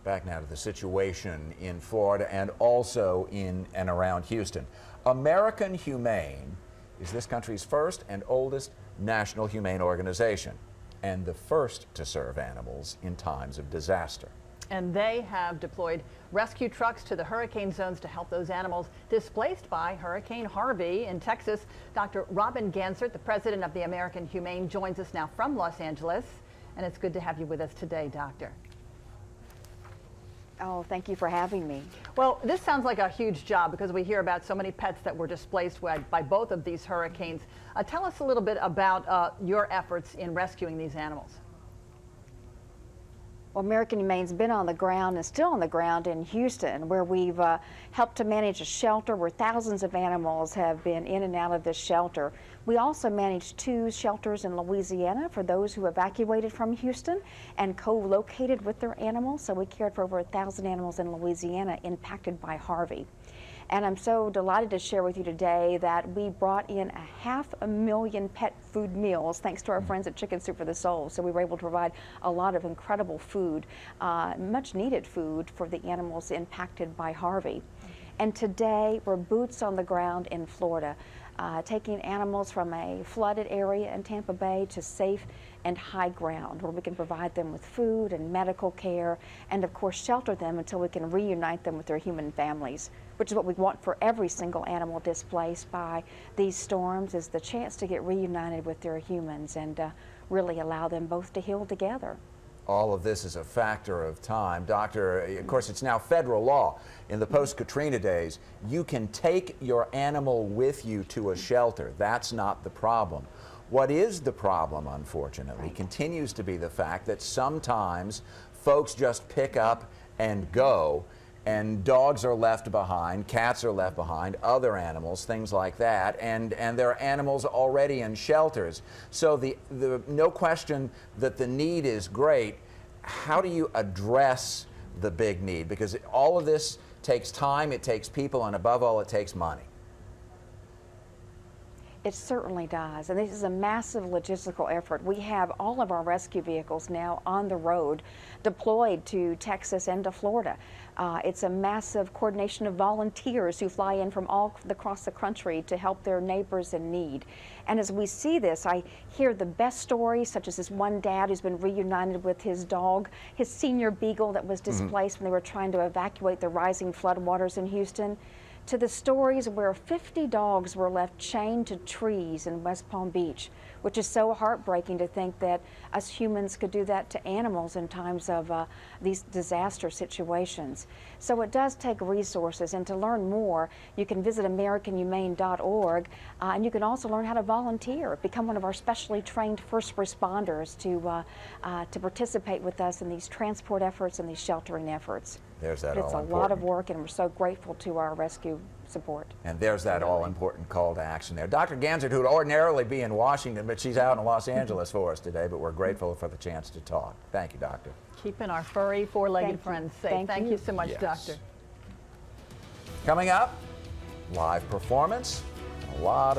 Back now to the situation in Florida and also in and around Houston. American Humane is this country's first and oldest national humane organization, and the first to serve animals in times of disaster. And they have deployed rescue trucks to the hurricane zones to help those animals displaced by Hurricane Harvey in Texas. Dr. Robin Gansert, the president of the American Humane, joins us now from Los Angeles. And it's good to have you with us today, Doctor. Oh, thank you for having me. Well, this sounds like a huge job because we hear about so many pets that were displaced by both of these hurricanes. Tell us a little bit about your efforts in rescuing these animals. Well, American Humane's been on the ground and still on the ground in Houston, where we've helped to manage a shelter where thousands of animals have been in and out of this shelter. We also managed 2 shelters in Louisiana for those who evacuated from Houston and co-located with their animals. So we cared for over 1,000 animals in Louisiana impacted by Harvey. And I'm so delighted to share with you today that we brought in 500,000 pet food meals thanks to our friends at Chicken Soup for the Soul. So we were able to provide a lot of incredible food, much needed food for the animals impacted by Harvey. And today we're boots on the ground in Florida, taking animals from a flooded area in Tampa Bay to safe and high ground where we can provide them with food and medical care and of course shelter them until we can reunite them with their human families, which is what we want for every single animal displaced by these storms, is the chance to get reunited with their humans and really allow them both to heal together. All of this is a factor of time. Doctor, of course, it's now federal law. In the post-Katrina days, you can take your animal with you to a shelter. That's not the problem. What is the problem, unfortunately, continues to be the fact that sometimes folks just pick up and go, and dogs are left behind, cats are left behind, other animals, things like that, and there are animals already in shelters. So the no question that the need is great. How do you address the big need? Because all of this takes time, it takes people, and above all, it takes money. It certainly does, and this is a massive logistical effort. We have all of our rescue vehicles now on the road, deployed to Texas and to Florida. It's a massive coordination of volunteers who fly in from all across the country to help their neighbors in need. And as we see this, I hear the best stories, such as this one dad who's been reunited with his dog, his senior beagle that was displaced when they were trying to evacuate the rising floodwaters in Houston, to the stories where 50 dogs were left chained to trees in West Palm Beach, which is so heartbreaking to think that us humans could do that to animals in times of these disaster situations. So it does take resources, and to learn more, you can visit AmericanHumane.org, and you can also learn how to volunteer, become one of our specially trained first responders to participate with us in these transport efforts and these sheltering efforts. There's that It's a all-important. lot of work, and we're so grateful to our rescue support. And there's that all-important call to action there. Dr. Gansert, who would ordinarily be in Washington, but she's out in Los Angeles for us today, but we're grateful for the chance to talk. Thank you, Doctor. Keeping our furry, four-legged friends safe. Thank you so much, Yes. Doctor. Coming up, live performance, a lot of